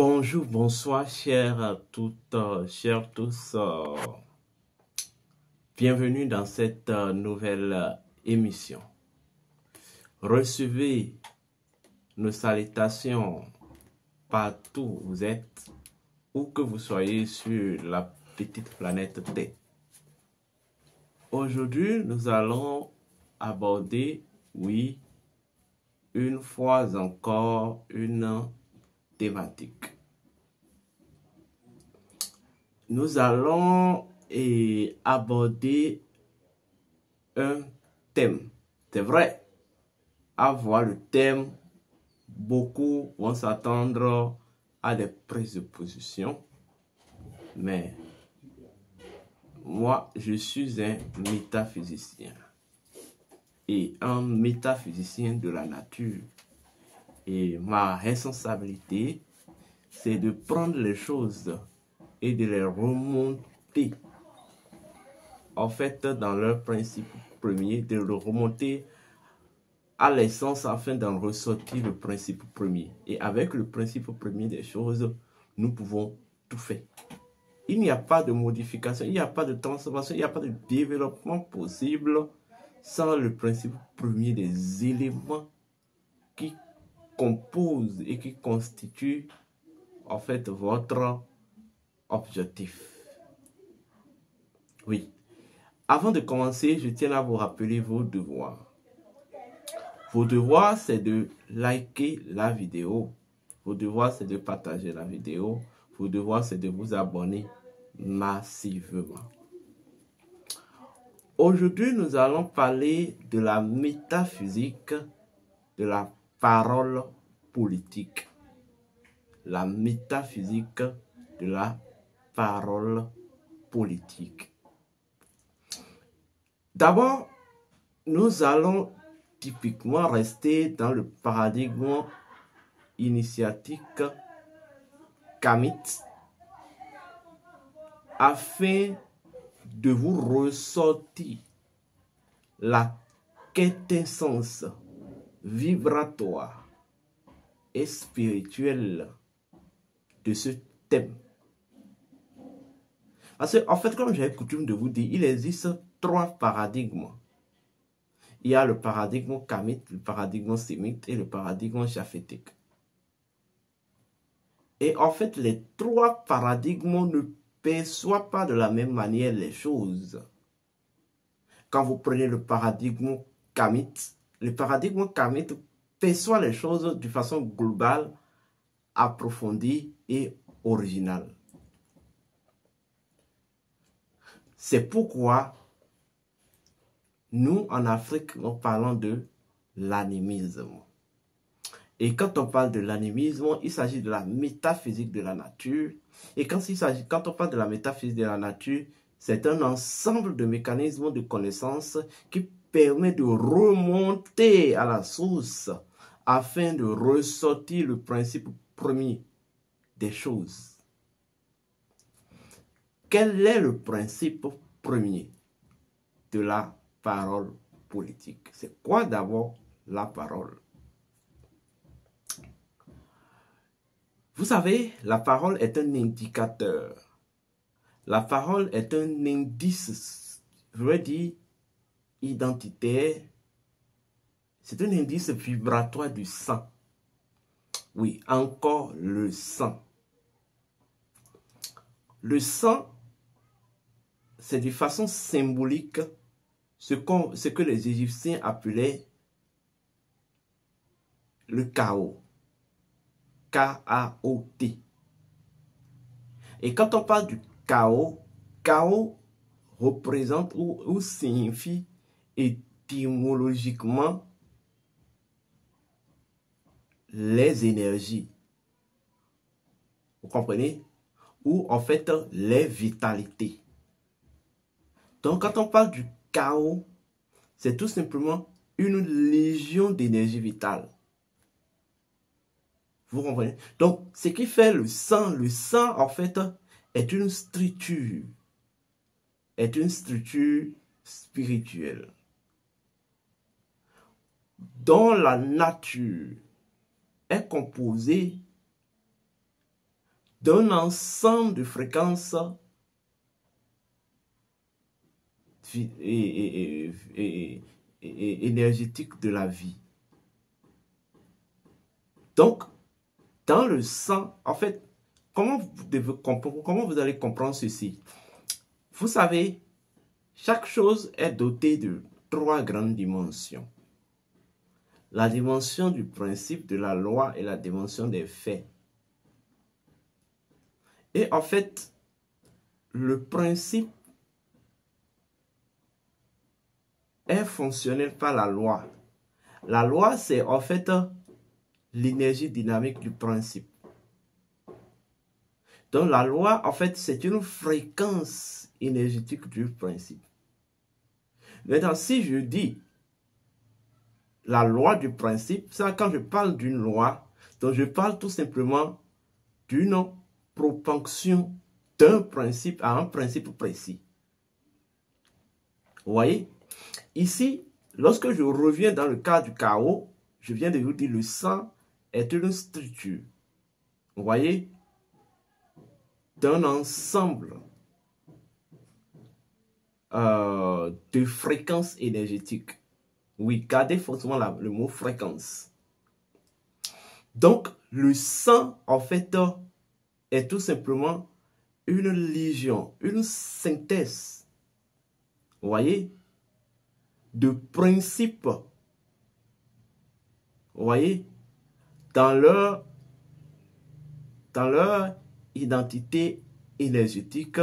Bonjour, bonsoir, chers toutes, chers tous. Bienvenue dans cette nouvelle émission. Recevez nos salutations partout où vous êtes, où que vous soyez sur la petite planète Terre. Aujourd'hui, nous allons aborder, oui, une fois encore, une thématique. Nous allons aborder un thème. C'est vrai, à voir le thème, beaucoup vont s'attendre à des prises de position, mais moi, je suis un métaphysicien et un métaphysicien de la nature. Et ma responsabilité, c'est de prendre les choses et de les remonter, en fait, dans leur principe premier, de le remonter à l'essence afin d'en ressortir le principe premier. Et avec le principe premier des choses, nous pouvons tout faire. Il n'y a pas de modification, il n'y a pas de transformation, il n'y a pas de développement possible sans le principe premier des éléments qui composent et qui constituent en fait votre objectif. Oui. Avant de commencer, je tiens à vous rappeler vos devoirs. Vos devoirs, c'est de liker la vidéo. Vos devoirs, c'est de partager la vidéo. Vos devoirs, c'est de vous abonner massivement. Aujourd'hui, nous allons parler de la métaphysique de la parole politique. La métaphysique de la parole politique. D'abord, nous allons typiquement rester dans le paradigme initiatique kamite afin de vous ressortir la quintessence vibratoire et spirituelle de ce thème. Parce qu'en fait, comme j'ai coutume de vous dire, il existe 3 paradigmes. Il y a le paradigme kamite, le paradigme sémite et le paradigme japhétique. Et en fait, les 3 paradigmes ne perçoivent pas de la même manière les choses. Quand vous prenez le paradigme kamite perçoit les choses de façon globale, approfondie et originale. C'est pourquoi nous, en Afrique, nous parlons de l'animisme. Et quand on parle de l'animisme, il s'agit de la métaphysique de la nature. Et quand on parle de la métaphysique de la nature, c'est un ensemble de mécanismes de connaissance qui permet de remonter à la source afin de ressortir le principe premier des choses. Quel est le principe premier de la parole politique? C'est quoi d'abord la parole? Vous savez, la parole est un indicateur. La parole est un indice, je veux dire, identitaire. C'est un indice vibratoire du sang. Oui, encore le sang. Le sang, c'est de façon symbolique ce que les Égyptiens appelaient le chaos. K-A-O-T. Et quand on parle du chaos, chaos représente ou signifie étymologiquement les énergies. Vous comprenez? Ou en fait les vitalités. Donc quand on parle du chaos, c'est tout simplement une légion d'énergie vitale. Vous comprenez? Donc, ce qui fait le sang en fait est une structure spirituelle dont la nature est composée d'un ensemble de fréquences énergétiques de la vie. Donc, dans le sang, en fait, comment vous allez comprendre ceci? Vous savez, chaque chose est dotée de 3 grandes dimensions. La dimension du principe, de la loi et la dimension des faits. Et en fait, le principe est fonctionnel par la loi. La loi, c'est en fait l'énergie dynamique du principe. Donc la loi, en fait, c'est une fréquence énergétique du principe. Maintenant, si je dis la loi du principe, ça, quand je parle d'une loi, donc je parle tout simplement d'une propension d'un principe à un principe précis. Vous voyez? Ici, lorsque je reviens dans le cas du chaos, je viens de vous dire le sang est une structure. Vous voyez? D'un ensemble de fréquences énergétiques. Oui, gardez forcément le mot fréquence. Donc, le sang, en fait, est tout simplement une légion, une synthèse, vous voyez, de principes, vous voyez, dans leur identité énergétique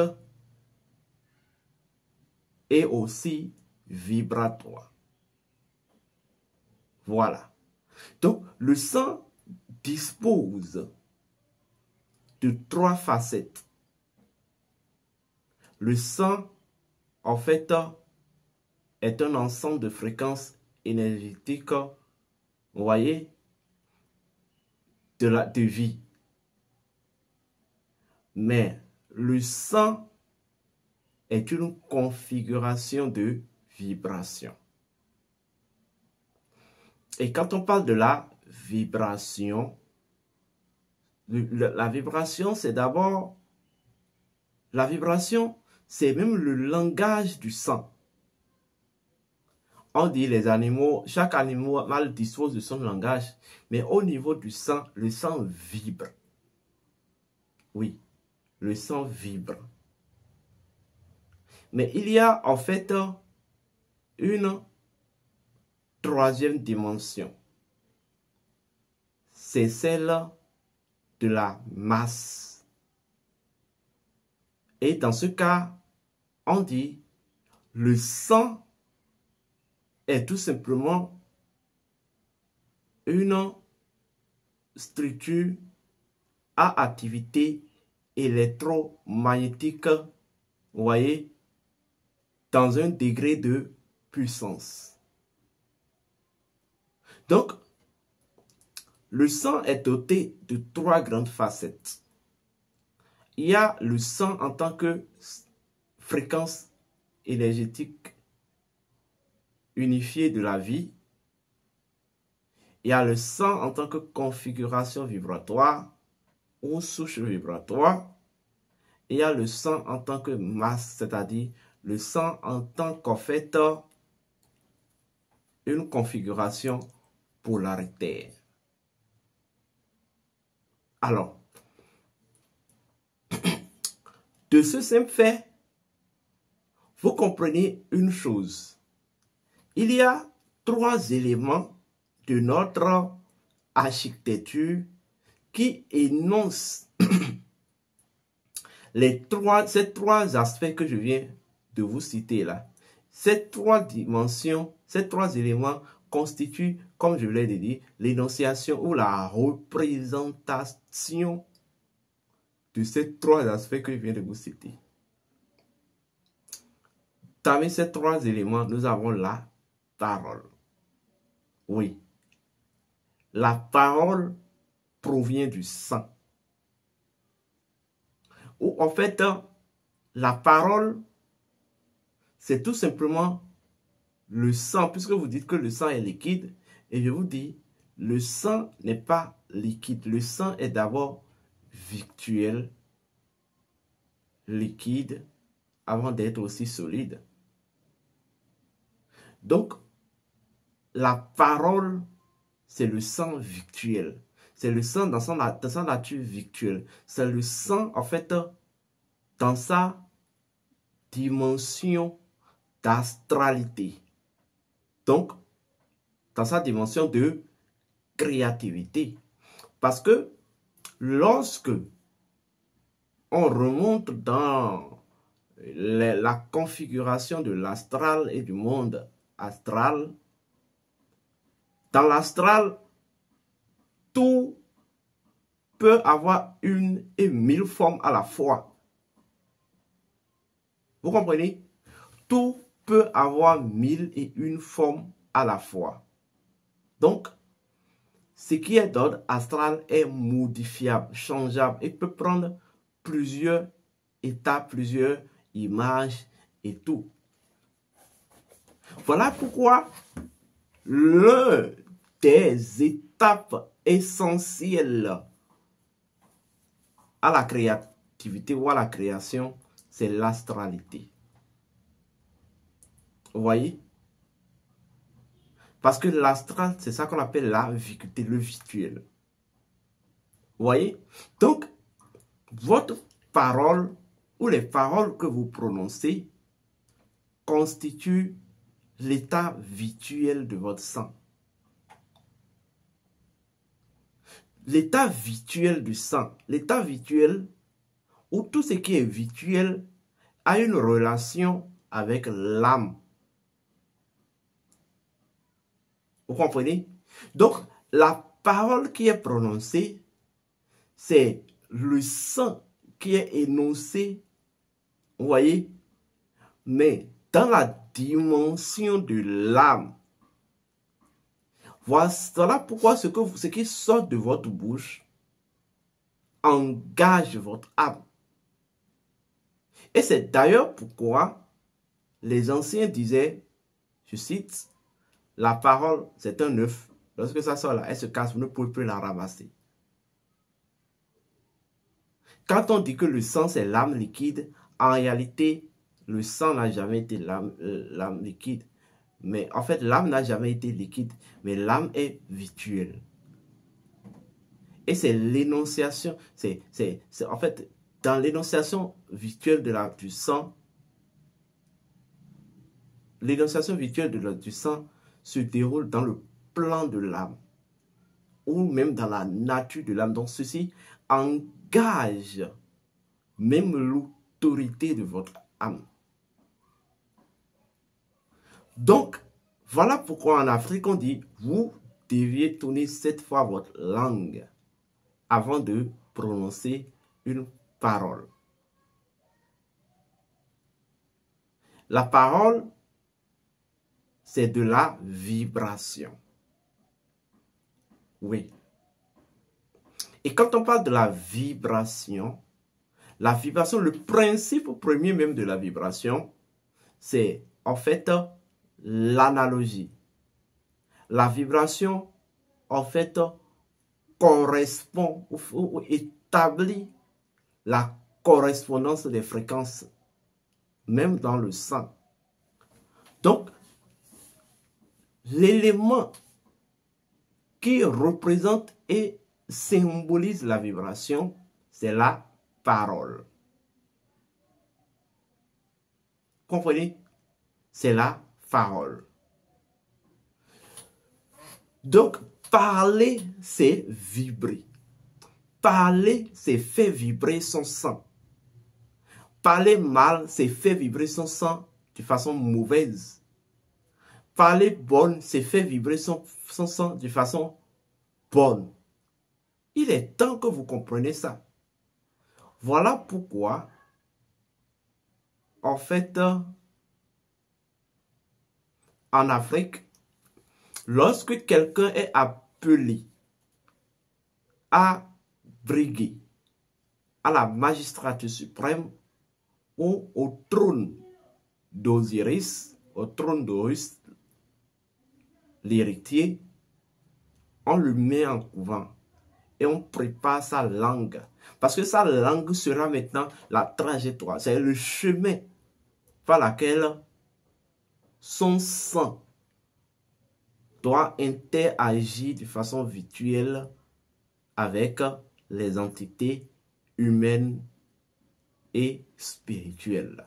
et aussi vibratoire. Voilà. Donc, le sang dispose de 3 facettes. Le sang, en fait, est un ensemble de fréquences énergétiques, vous voyez, de vie. Mais le sang est une configuration de vibration. Et quand on parle de la vibration, la vibration, c'est d'abord, la vibration, c'est même le langage du sang. On dit les animaux, chaque animal dispose de son langage, mais au niveau du sang, le sang vibre. Oui, le sang vibre. Mais il y a en fait une 3e dimension. C'est celle de la masse. Et dans ce cas, on dit le sang est tout simplement une structure à activité électromagnétique, vous voyez, dans un degré de puissance. Donc, le sang est doté de 3 grandes facettes. Il y a le sang en tant que fréquence énergétique unifiée de la vie. Il y a le sang en tant que configuration vibratoire ou souche vibratoire. Il y a le sang en tant que masse, c'est-à-dire le sang en tant qu'en fait une configuration polaritaire. Alors, de ce simple fait, vous comprenez une chose. Il y a 3 éléments de notre architecture qui énoncent ces 3 aspects que je viens de vous citer là. Ces 3 dimensions, ces 3 éléments constituent, comme je l'ai dit, l'énonciation ou la représentation de ces 3 aspects que je viens de vous citer. Parmi ces 3 éléments, nous avons la parole. Oui. La parole provient du sang. Ou en fait, la parole, c'est tout simplement le sang, puisque vous dites que le sang est liquide, et je vous dis, le sang n'est pas liquide. Le sang est d'abord virtuel, liquide, avant d'être aussi solide. Donc, la parole, c'est le sang virtuel. C'est le sang dans sa nature virtuelle. C'est le sang, en fait, dans sa dimension d'astralité. Donc, dans sa dimension de créativité. Parce que lorsque on remonte dans la configuration de l'astral et du monde astral, dans l'astral, tout peut avoir une et mille formes à la fois. Vous comprenez? Tout peut avoir 1001 formes à la fois. Donc, ce qui est d'ordre astral est modifiable, changeable et peut prendre plusieurs états, plusieurs images et tout. Voilà pourquoi l'une des étapes essentielles à la créativité ou à la création, c'est l'astralité. Vous voyez? Parce que l'astral, c'est ça qu'on appelle la vicuité, le virtuel. Vous voyez? Donc, votre parole ou les paroles que vous prononcez constituent l'état virtuel de votre sang. L'état virtuel du sang, l'état virtuel où tout ce qui est virtuel a une relation avec l'âme. Vous comprenez? Donc, la parole qui est prononcée, c'est le sang qui est énoncé, vous voyez? Mais dans la dimension de l'âme. Voilà pourquoi ce qui sort de votre bouche engage votre âme. Et c'est d'ailleurs pourquoi les anciens disaient, je cite, la parole, c'est un œuf. Lorsque ça sort là, elle se casse, vous ne pouvez plus la ramasser. Quand on dit que le sang, c'est l'âme liquide, en réalité, le sang n'a jamais été l'âme liquide. Mais en fait, l'âme n'a jamais été liquide, mais l'âme est virtuelle. Et c'est l'énonciation, en fait, dans l'énonciation virtuelle du sang, l'énonciation virtuelle du sang se déroule dans le plan de l'âme, ou même dans la nature de l'âme. Donc, ceci engage même l'autorité de votre âme. Donc, voilà pourquoi en Afrique, on dit, vous deviez tourner 7 fois votre langue avant de prononcer une parole. La parole, c'est de la vibration. Oui. Et quand on parle de la vibration, le principe premier même de la vibration, c'est en fait l'analogie. La vibration, en fait, correspond ou établit la correspondance des fréquences, même dans le sang. Donc, l'élément qui représente et symbolise la vibration, c'est la parole. Comprenez? C'est la parole. Donc, parler, c'est vibrer. Parler, c'est faire vibrer son sang. Parler mal, c'est faire vibrer son sang de façon mauvaise. Parler bonne, c'est faire vibrer son sang de façon bonne. Il est temps que vous compreniez ça. Voilà pourquoi, en fait, en Afrique, lorsque quelqu'un est appelé à briguer à la magistrature suprême ou au trône d'Osiris, au trône d'Horus, l'héritier, on le met en couvent et on prépare sa langue. Parce que sa langue sera maintenant la trajectoire, c'est le chemin par lequel son sang doit interagir de façon virtuelle avec les entités humaines et spirituelles.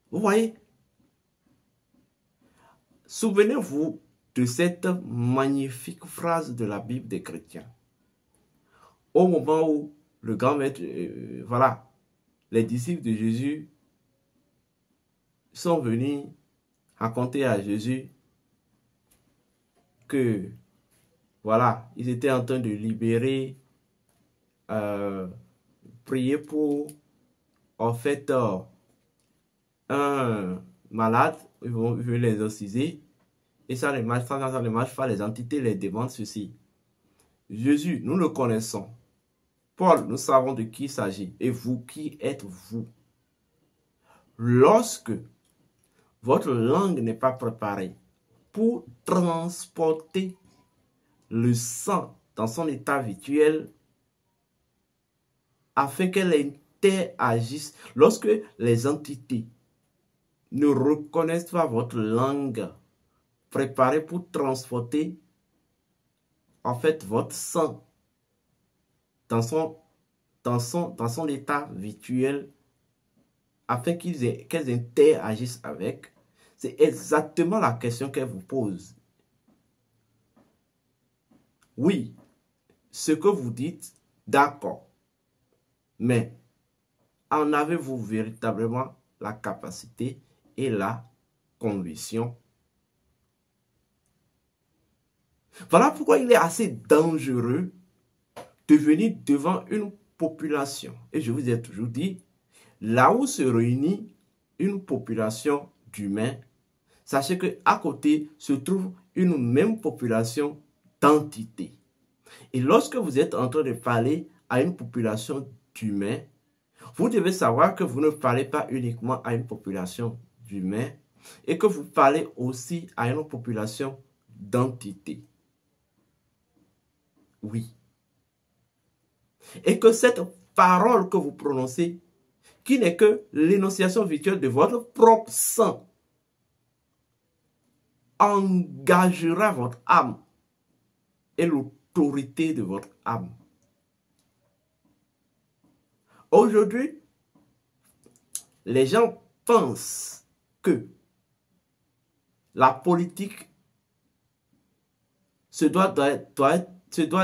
Vous voyez? Souvenez-vous de cette magnifique phrase de la Bible des chrétiens. Au moment où le grand maître, voilà, les disciples de Jésus sont venus raconter à Jésus que, voilà, ils étaient en train de libérer, prier pour, en fait, un malade, ils vont les exorciser, et ça ne marche pas, les entités les demandent ceci. Jésus, nous le connaissons. Paul, nous savons de qui il s'agit. Et vous, qui êtes-vous? Lorsque votre langue n'est pas préparée pour transporter le sang dans son état virtuel, afin qu'elle interagisse, lorsque les entités ne reconnaissent pas votre langue préparée pour transporter en fait votre sang dans son état virtuel, afin qu'elles interagissent avec, c'est exactement la question qu'elle vous pose. Oui, ce que vous dites, d'accord, mais en avez-vous véritablement la capacité et la conviction? Voilà pourquoi il est assez dangereux de venir devant une population. Et je vous ai toujours dit, là où se réunit une population d'humains, sachez qu'à côté se trouve une même population d'entités. Et lorsque vous êtes en train de parler à une population d'humains, vous devez savoir que vous ne parlez pas uniquement à une population d'humains et que vous parlez aussi à une population d'entités. Oui. Et que cette parole que vous prononcez, qui n'est que l'énonciation virtuelle de votre propre sang, engagera votre âme et l'autorité de votre âme. Aujourd'hui, les gens pensent que la politique se doit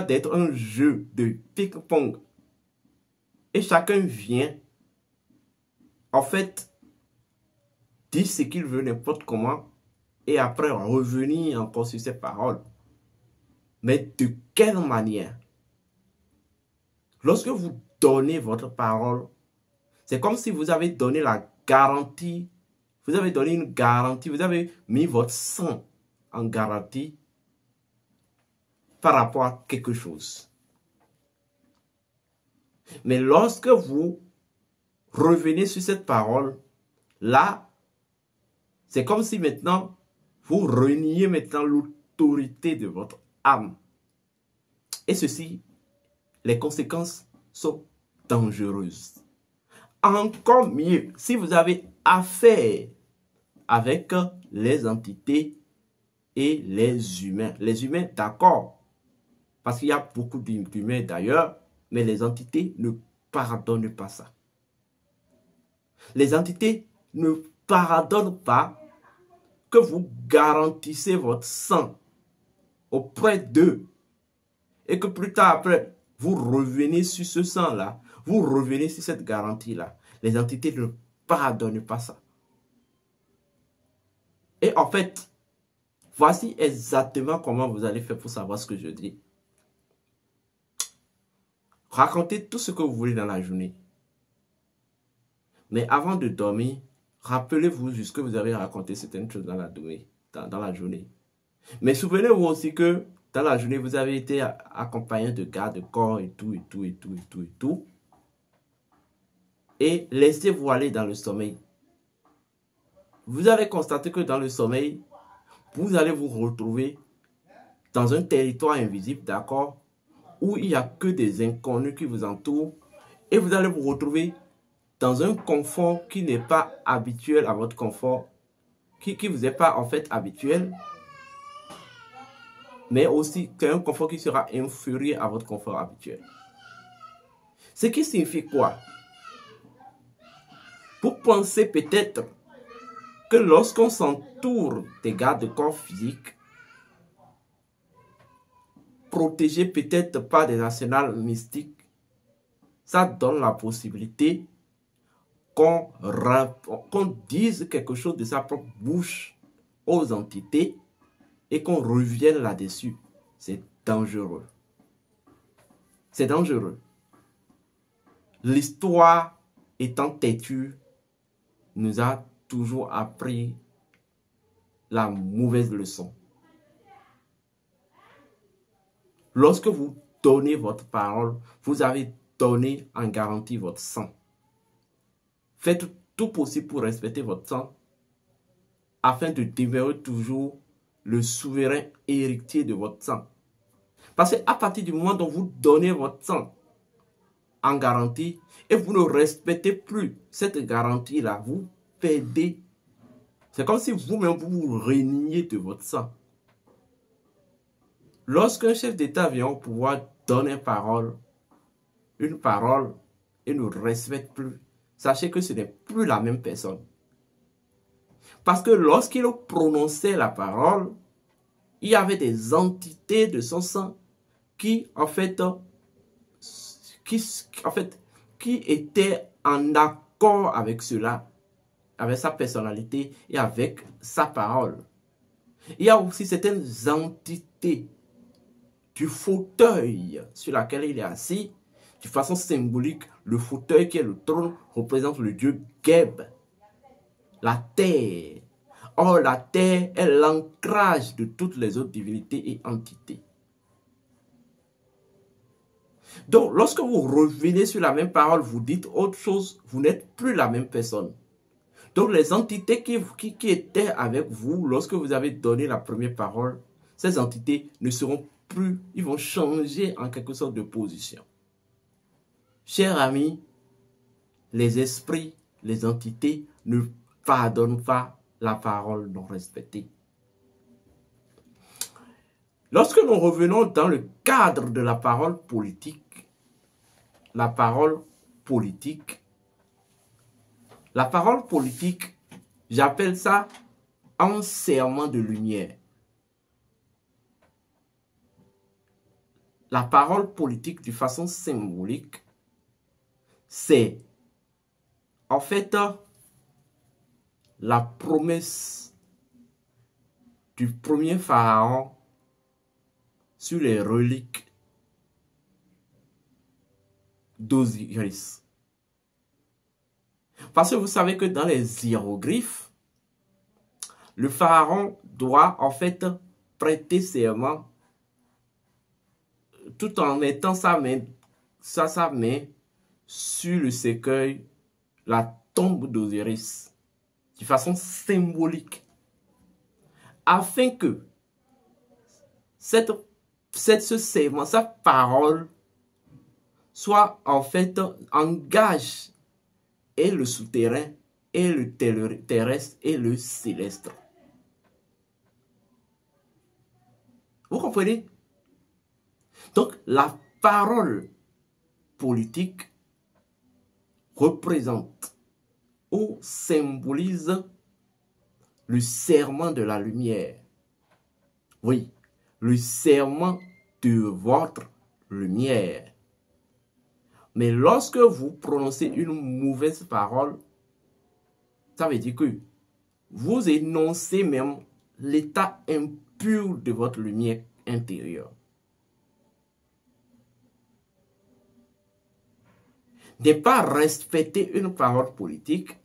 d'être un jeu de ping-pong. Et chacun vient, en fait, dire ce qu'il veut n'importe comment, et après revenir encore sur ses paroles. Mais de quelle manière? Lorsque vous donnez votre parole, c'est comme si vous avez donné la garantie, vous avez donné une garantie, vous avez mis votre sang en garantie par rapport à quelque chose. Mais lorsque vous revenez sur cette parole, là, c'est comme si maintenant, vous reniez maintenant l'autorité de votre âme. Et ceci, les conséquences sont dangereuses. Encore mieux, si vous avez affaire avec les entités et les humains. Les humains, d'accord, parce qu'il y a beaucoup d'humains d'ailleurs, mais les entités ne pardonnent pas ça. Les entités ne pardonnent pas que vous garantissez votre sang auprès d'eux et que plus tard après, vous revenez sur ce sang-là, vous revenez sur cette garantie-là. Les entités ne pardonnent pas ça. Et en fait, voici exactement comment vous allez faire pour savoir ce que je dis. Racontez tout ce que vous voulez dans la journée. Mais avant de dormir, rappelez-vous juste que vous avez raconté certaines choses dans la journée. Mais souvenez-vous aussi que dans la journée, vous avez été accompagné de garde-corps et tout. Et laissez-vous aller dans le sommeil. Vous allez constater que dans le sommeil, vous allez vous retrouver dans un territoire invisible, d'accord, où il n'y a que des inconnus qui vous entourent, et vous allez vous retrouver dans un confort qui n'est pas habituel à votre confort, qui ne vous est pas en fait habituel, mais aussi un confort qui sera inférieur à votre confort habituel. Ce qui signifie quoi? Vous pensez peut-être que lorsqu'on s'entoure des garde-corps physiques, protégés peut-être par des arsenals mystiques, ça donne la possibilité qu'on dise quelque chose de sa propre bouche aux entités et qu'on revienne là-dessus. C'est dangereux. C'est dangereux. L'histoire étant têtue nous a toujours appris la mauvaise leçon. Lorsque vous donnez votre parole, vous avez donné en garantie votre sang. Faites tout possible pour respecter votre sang afin de demeurer toujours le souverain héritier de votre sang. Parce qu'à partir du moment dont vous donnez votre sang en garantie et vous ne respectez plus cette garantie-là, vous perdez. C'est comme si vous-même vous reniez de votre sang. Lorsqu'un chef d'État vient au pouvoir, donne une parole et ne respecte plus, sachez que ce n'est plus la même personne. Parce que lorsqu'il prononçait la parole, il y avait des entités de son sang qui étaient en accord avec cela, avec sa personnalité et avec sa parole. Il y a aussi certaines entités du fauteuil sur lequel il est assis. De façon symbolique, le fauteuil qui est le trône représente le dieu Geb, la terre. Or, la terre est l'ancrage de toutes les autres divinités et entités. Donc, lorsque vous revenez sur la même parole, vous dites autre chose, vous n'êtes plus la même personne. Donc, les entités qui étaient avec vous lorsque vous avez donné la première parole, ces entités ne seront plus, ils vont changer en quelque sorte de position. Chers amis, les esprits, les entités ne pardonnent pas la parole non respectée. Lorsque nous revenons dans le cadre de la parole politique, j'appelle ça un serment de lumière. La parole politique, de façon symbolique, c'est en fait la promesse du premier pharaon sur les reliques d'Osiris. Parce que vous savez que dans les hiéroglyphes, le pharaon doit en fait prêter serment tout en mettant sa main sur le cercueil, la tombe d'Osiris, de façon symbolique, afin que ce serment, sa parole, soit en fait engage et le souterrain, et le terrestre, et le céleste. Vous comprenez? Donc, la parole politique représente ou symbolise le serment de la lumière. Oui, le serment de votre lumière. Mais lorsque vous prononcez une mauvaise parole, ça veut dire que vous énoncez même l'état impur de votre lumière intérieure. Ne pas respecter une parole politique,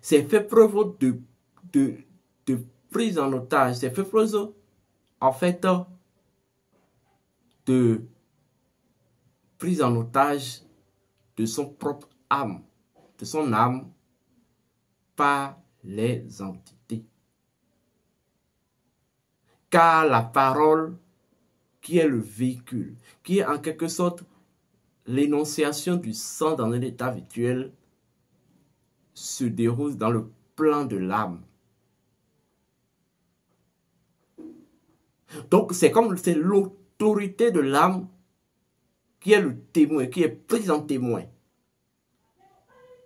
c'est faire preuve de prise en otage, c'est faire preuve en fait de prise en otage de son propre âme, de son âme par les entités. car la parole qui est le véhicule, qui est en quelque sorte l'énonciation du sang dans un état virtuel, se déroule dans le plan de l'âme. Donc, c'est comme c'est l'autorité de l'âme qui est le témoin, qui est prise en témoin.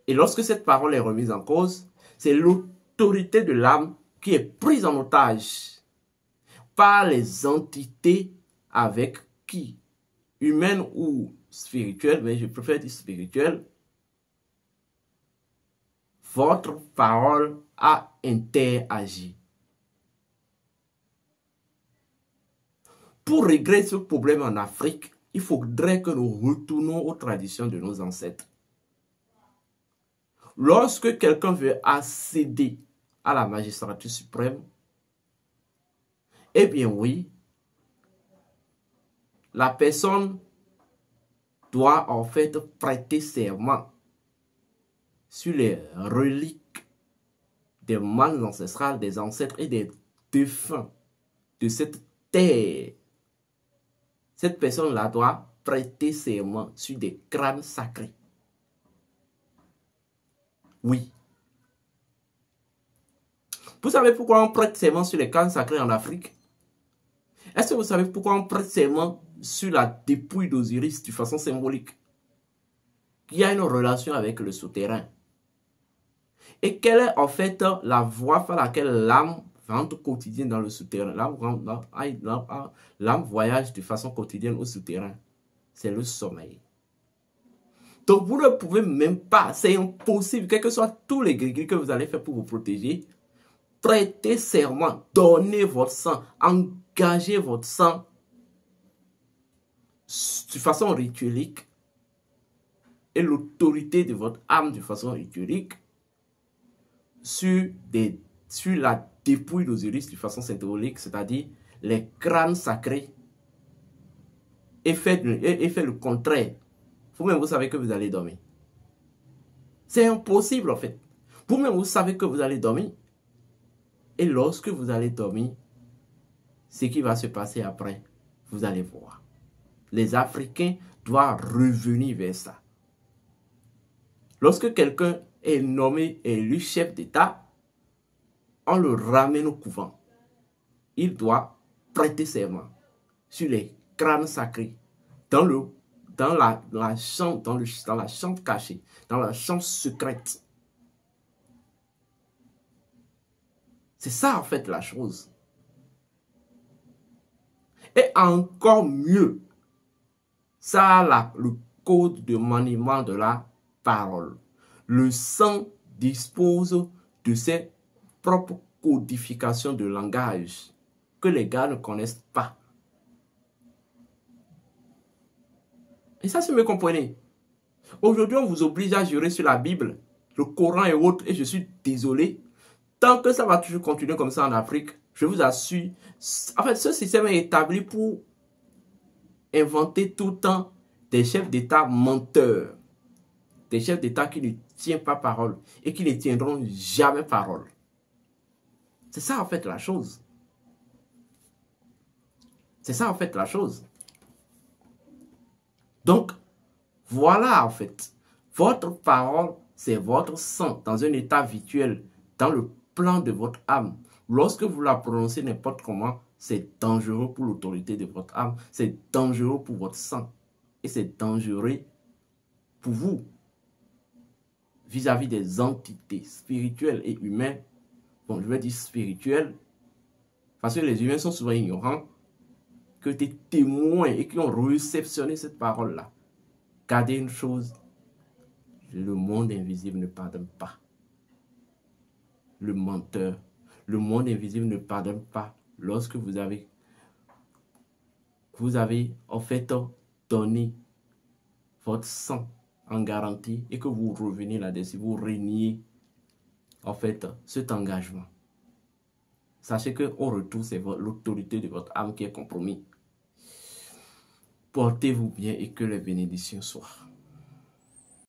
Et lorsque cette parole est remise en cause, c'est l'autorité de l'âme qui est prise en otage par les entités avec qui, humaines ou spirituelles, mais je préfère dire spirituelles, votre parole a interagi. Pour régler ce problème en Afrique, il faudrait que nous retournions aux traditions de nos ancêtres. Lorsque quelqu'un veut accéder à la magistrature suprême, eh bien oui, la personne doit en fait prêter serment sur les reliques des mânes ancestrales, des ancêtres et des défunts de cette terre. Cette personne-là doit prêter serment sur des crânes sacrés. Oui. Vous savez pourquoi on prête serment sur les crânes sacrés en Afrique? Est-ce que vous savez pourquoi on prête serment sur la dépouille d'Osiris de façon symbolique? Qui a une relation avec le souterrain. Et quelle est en fait la voie par laquelle l'âme rentre quotidienne dans le souterrain? L'âme voyage de façon quotidienne au souterrain. C'est le sommeil. Donc vous ne pouvez même pas, c'est impossible, quels que soient tous les gris que vous allez faire pour vous protéger, prêtez serment, donnez votre sang, engagez votre sang de façon rituelique et l'autorité de votre âme de façon rituelique sur la dépouille d'Osiris de façon symbolique, c'est-à-dire les crânes sacrés, et fait le contraire. Vous-même, vous savez que vous allez dormir. C'est impossible, en fait. Vous-même, vous savez que vous allez dormir. Et lorsque vous allez dormir, ce qui va se passer après, vous allez voir. Les Africains doivent revenir vers ça. Lorsque quelqu'un est nommé élu chef d'État, on le ramène au couvent. Il doit prêter serment sur les crânes sacrés dans la chambre cachée, dans la chambre secrète. C'est ça en fait la chose. Et encore mieux, ça a le code de maniement de la parole. Le sang dispose de ses propres codifications de langage que les gars ne connaissent pas. Et ça, si vous me comprenez. Aujourd'hui, on vous oblige à jurer sur la Bible, le Coran et autres, et je suis désolé. Tant que ça va toujours continuer comme ça en Afrique, je vous assure, en fait, ce système est établi pour inventer tout le temps des chefs d'État menteurs. Des chefs d'État qui ne tiennent pas parole et qui ne tiendront jamais parole. C'est ça en fait la chose. C'est ça en fait la chose. Donc, voilà en fait. Votre parole, c'est votre sang dans un état virtuel, dans le plan de votre âme. Lorsque vous la prononcez n'importe comment, c'est dangereux pour l'autorité de votre âme. C'est dangereux pour votre sang. Et c'est dangereux pour vous vis-à-vis des entités spirituelles et humaines. Bon, je vais dire spirituelles, parce que les humains sont souvent ignorants, que des témoins et qui ont réceptionné cette parole-là. Gardez une chose, le monde invisible ne pardonne pas. Le menteur, le monde invisible ne pardonne pas lorsque vous avez en fait donné votre sang en garantie et que vous revenez là-dessus, vous reniez en fait cet engagement. Sachez qu'au retour, c'est l'autorité de votre âme qui est compromise. Portez-vous bien et que les bénédictions soient.